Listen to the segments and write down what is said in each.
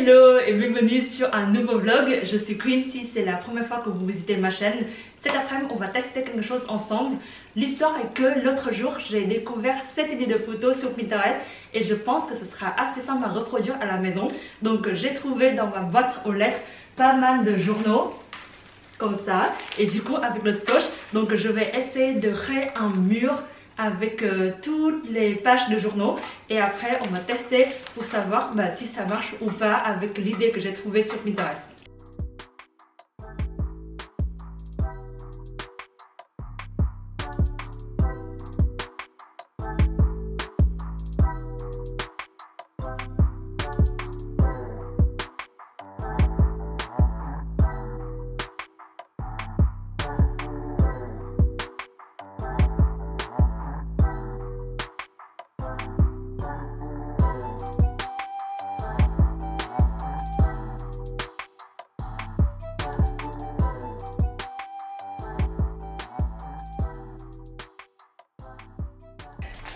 Hello et bienvenue sur un nouveau vlog. Je suis Queen. Si c'est la première fois que vous visitez ma chaîne, cet après-midi on va tester quelque chose ensemble. L'histoire est que l'autre jour j'ai découvert cette idée de photo sur Pinterest et je pense que ce sera assez simple à reproduire à la maison. Donc j'ai trouvé dans ma boîte aux lettres pas mal de journaux comme ça et du coup avec le scotch, donc je vais essayer de créer un mur avec toutes les pages de journaux et après on va tester pour savoir si ça marche ou pas avec l'idée que j'ai trouvée sur Pinterest.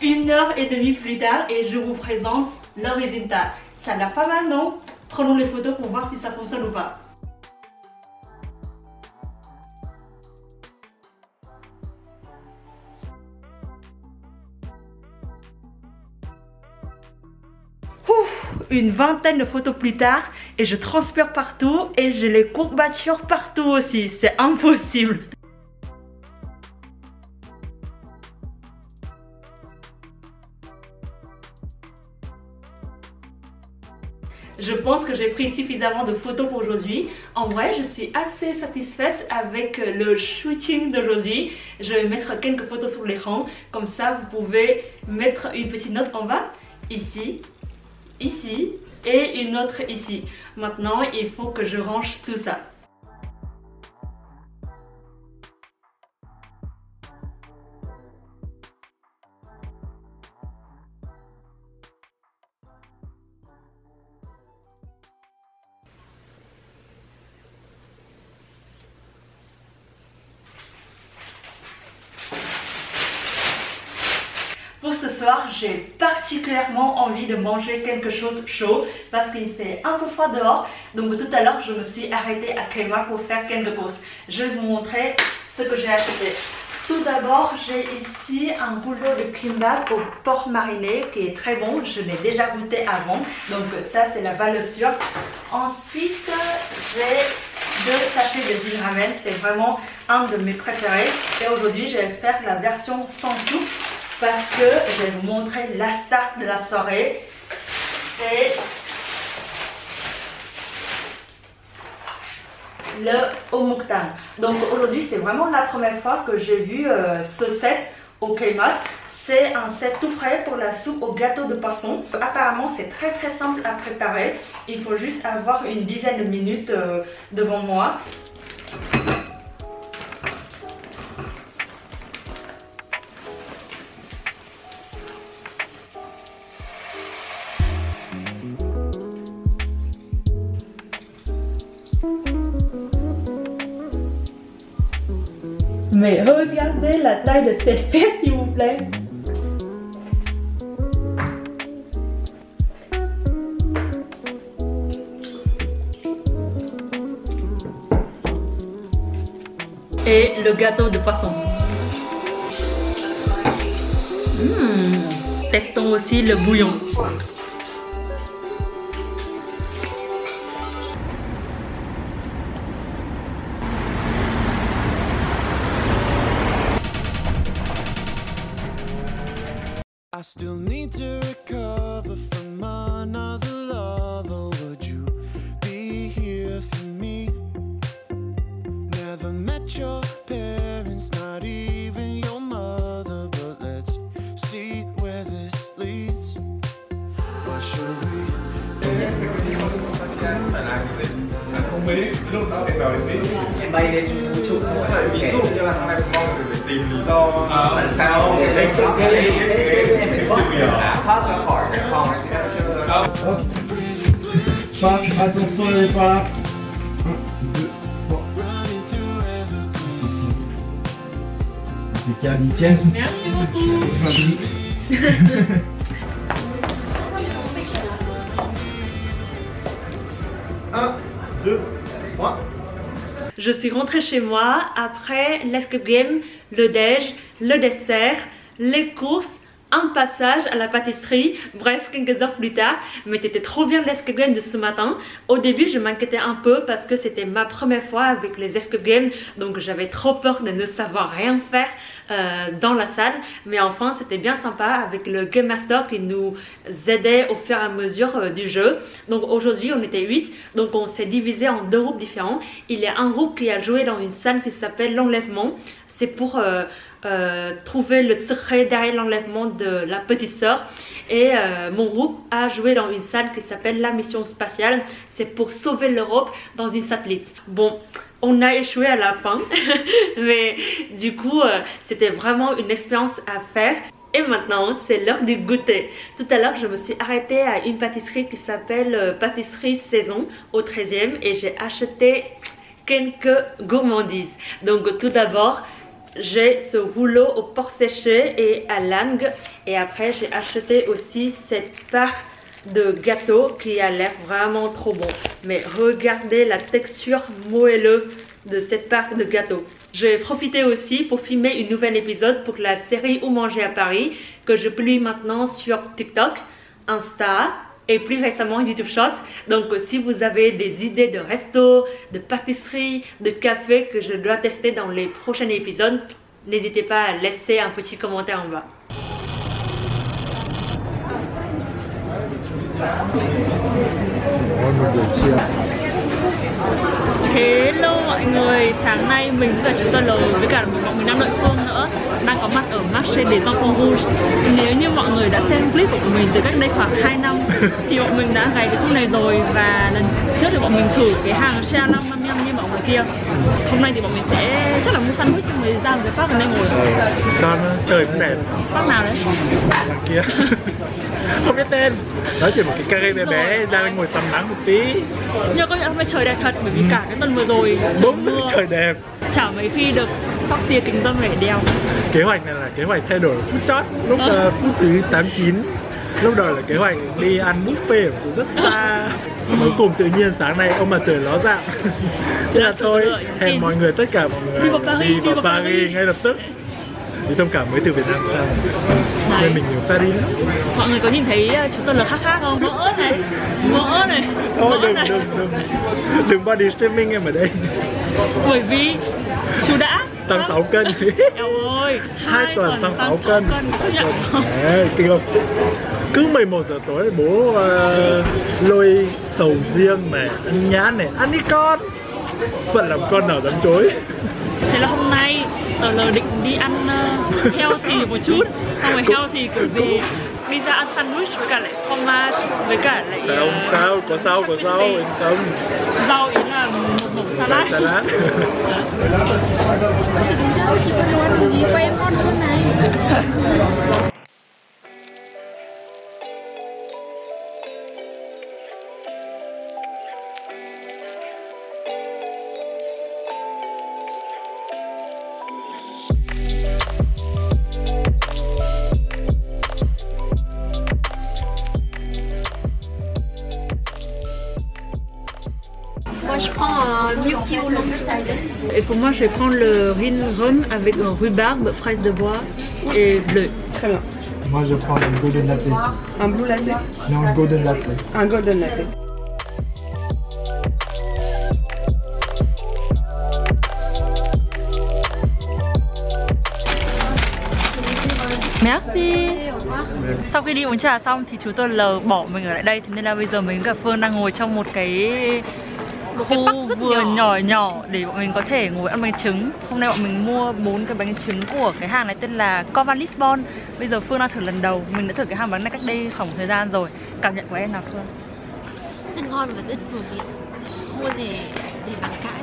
Une heure et demie plus tard et je vous présente le résultat. Ça a l'air pas mal, non? Prenons les photos pour voir si ça fonctionne ou pas. Une vingtaine de photos plus tard et je transpire partout et j'ai les courbatures partout aussi. C'est impossible. Je pense que j'ai pris suffisamment de photos pour aujourd'hui. En vrai, je suis assez satisfaite avec le shooting d'aujourd'hui. Je vais mettre quelques photos sur l'écran. Comme ça, vous pouvez mettre une petite note en bas. Ici, ici et une autre ici. Maintenant, il faut que je range tout ça. Pour ce soir, j'ai particulièrement envie de manger quelque chose chaud parce qu'il fait un peu froid dehors. Donc tout à l'heure, je me suis arrêtée à Kmart pour faire quelques courses. Je vais vous montrer ce que j'ai acheté. Tout d'abord, j'ai ici un rouleau de kimbap au porc mariné qui est très bon. Je l'ai déjà goûté avant, donc ça c'est la valeur sûre. Ensuite, j'ai 2 sachets de gin ramen. C'est vraiment un de mes préférés. Et aujourd'hui, je vais faire la version sans soupe. Parce que je vais vous montrer la star de la soirée, c'est le Omuktan. Donc aujourd'hui c'est vraiment la première fois que j'ai vu ce set au Kmart. C'est un set tout prêt pour la soupe au gâteau de poisson. Apparemment c'est très simple à préparer. Il faut juste avoir une dizaine de minutes devant moi. Mais regardez la taille de cette fesse, s'il vous plaît. Et le gâteau de poisson. Testons aussi le bouillon. I still need to recover from another love. Oh, would you be here for me? Never met your parents, not even your mother. But let's see where this leads. What should we do? Không biết lúc đó em vào em biết em bay lên YouTube ví dụ như là thằng này cũng mong được tìm lý do tại sao em phải mất nhiều thoát ra khỏi cái phòng Pas, attention, elle est pas là. 1, 2, 3. Impeccable, nickel. Merci beaucoup. 2, 3. Je suis rentrée chez moi après l'escape game, le déj, le dessert, les courses, un passage à la pâtisserie, bref quelques heures plus tard. Mais c'était trop bien l'escape game de ce matin. Au début je m'inquiétais un peu parce que c'était ma première fois avec les escape games, donc j'avais trop peur de ne savoir rien faire dans la salle. Mais enfin c'était bien sympa avec le Game Master qui nous aidait au fur et à mesure du jeu. Donc aujourd'hui on était 8, donc on s'est divisé en 2 groupes différents. Il y a un groupe qui a joué dans une salle qui s'appelle l'enlèvement. C'est pour trouver le secret derrière l'enlèvement de la petite sœur. Et mon groupe a joué dans une salle qui s'appelle la mission spatiale. C'est pour sauver l'Europe dans une satellite. Bon, on a échoué à la fin. Mais du coup, c'était vraiment une expérience à faire. Et maintenant, c'est l'heure du goûter. Tout à l'heure, je me suis arrêtée à une pâtisserie qui s'appelle Pâtisserie Saison au 13e. Et j'ai acheté quelques gourmandises. Donc tout d'abord, j'ai ce rouleau au porc séché et à l'algue. Et après j'ai acheté aussi cette part de gâteau qui a l'air vraiment trop bon. Mais regardez la texture moelleuse de cette part de gâteau. J'ai profité aussi pour filmer un nouvel épisode pour la série Où manger à Paris que je publie maintenant sur TikTok, Insta et plus récemment YouTube Shorts. Donc si vous avez des idées de resto, de pâtisserie, de café que je dois tester dans les prochains épisodes, n'hésitez pas à laisser un petit commentaire en bas. Hello mọi người, sáng nay mình và chú Tờ L với cả bọn mình đang đợi Phương nữa đang có mặt ở Marché des Enfants Rouges. Nếu như mọi người đã xem clip của mình từ cách đây khoảng 2 năm thì bọn mình đã gáy cái khu này rồi, và lần trước thì bọn mình thử cái hàng xe 555 như mọi người kia. Hôm nay thì bọn mình sẽ chắc là mua sandwich xong rồi ra một cái park ở đây ngồi. Con trời cũng đẹp. Park nào đấy? Đằng kia. Không biết tên. Đó chỉ một cái carré bé bé ra ngồi tắm nắng một tí. Nhưng có nhận hôm nay trời đẹp thật, bởi vì cả cái tuần vừa rồi đúng mưa, trời đẹp. Chả mấy khi được sóc tia kính râm để đeo. Kế hoạch này là kế hoạch thay đổi phút chót, lúc phút thứ 89. Lúc đầu là kế hoạch đi ăn buffet ở rất xa. Cuối cùng tự nhiên sáng nay ông mặt trời ló dạng. Thế là thôi, hẹn mọi người, tất cả mọi người đi vào Paris ngay lập tức. Đi thông cảm mới từ Việt Nam sang. Nên mình nhiều Paris lắm. Mọi người có nhìn thấy chúng tôi là khác không? Mỡ này, mỡ này, thôi đừng body shaming em ở đây. Bởi vì chú đã tăng 6 cân. Eo ơi, 2 tuần tăng 6 cân. Đấy, kinh không? Cứ 11 giờ tối bố lôi sầu riêng này, ăn nhãn này, ăn đi con. Phận làm con nào dám chối. Thế là hôm nay Tờ L định đi ăn healthy một chút. Xong rồi healthy kiểu gì đi ra ăn sandwich với cả lại fromage với cả lại sao, có rau yên tâm. Rau ý là một mẩu salad. Chị có đồ ăn gì quay em con hơn này. Moi je prends un gnocchi au long. Et pour moi, je vais prendre le riz rhum avec rhubarbe, fraise de bois et bleu. Très bien. Moi je prends un golden latte. Un blue latte. Non, un golden latte. Un golden latte. Merci. Sau khi đi uống trà xong thì chú tôi L bỏ mình ở lại đây, thế nên là bây giờ mình cả Phương đang ngồi trong một cái khu vườn nhỏ để bọn mình có thể ngồi ăn bánh trứng. Hôm nay bọn mình mua 4 cái bánh trứng của cái hàng này tên là Covan Lisbon. Bây giờ Phương đang thử lần đầu. Mình đã thử cái hàng bánh này cách đây khoảng thời gian rồi. Cảm nhận của em nào Phương? Rất ngon và rất vừa miệng. Không có gì để bàn cãi.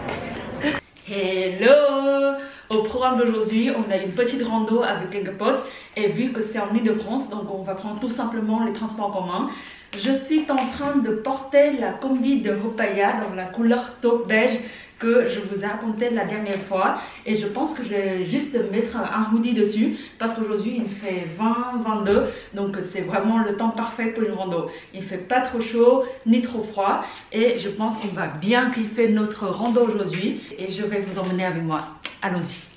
Hello! Au programme d'aujourd'hui, on a une petite rando avec quelques potes. Et vu que c'est en Ile-de-France, donc on va prendre tout simplement les transports en commun. Je suis en train de porter la combi de Hopaya dans la couleur taupe beige que je vous ai raconté la dernière fois. Et je pense que je vais juste mettre un hoodie dessus parce qu'aujourd'hui il fait 20-22. Donc c'est vraiment le temps parfait pour une rando. Il ne fait pas trop chaud ni trop froid. Et je pense qu'on va bien kiffer notre rando aujourd'hui. Et je vais vous emmener avec moi. Allons-y.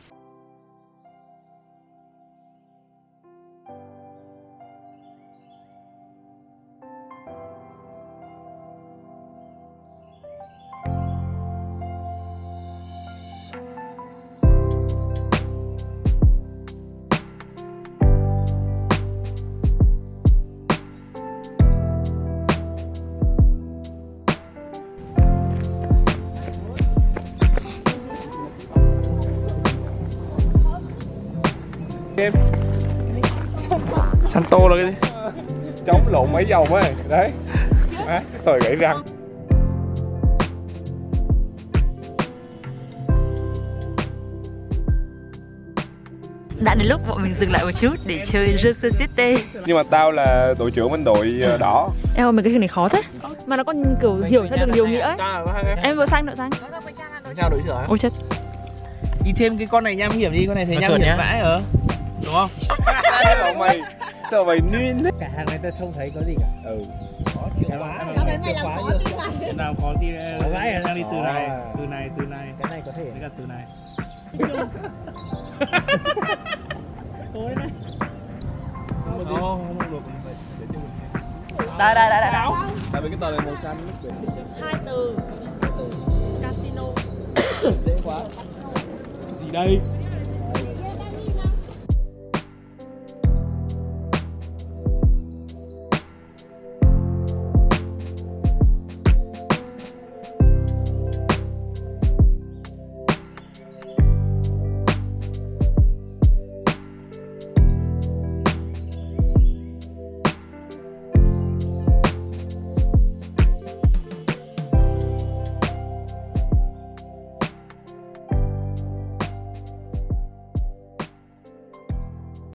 Em Santo là cái gì? Chống lộn mấy vòng ấy. Đấy. Rồi gãy răng. Đã đến lúc bọn mình dừng lại một chút để chơi jeu société. Nhưng mà tao là đội trưởng bên đội đỏ. Em ơi, mấy cái này khó thế. Mà nó còn kiểu hiểu theo được nhiều nghĩa ấy. Em vừa xanh, đội xanh. Sao đội trưởng? Ôi chết. Đi thêm cái con này nham hiểm đi, con này thấy nham hiểm vãi hả? Đúng không? Sao mày nguyên thế? Cả hàng này ta không thấy có gì cả. Ừ. Khó chịu quá. Tao thấy mày làm khó tim mày. Cái nào khó tim vãi đang đi từ này, từ này. Cái này có thể. Với cả từ này. Tối này. Không được. Đây. Tại vì cái tờ này màu xanh. 2 từ. Casino. Dễ quá. Gì đây?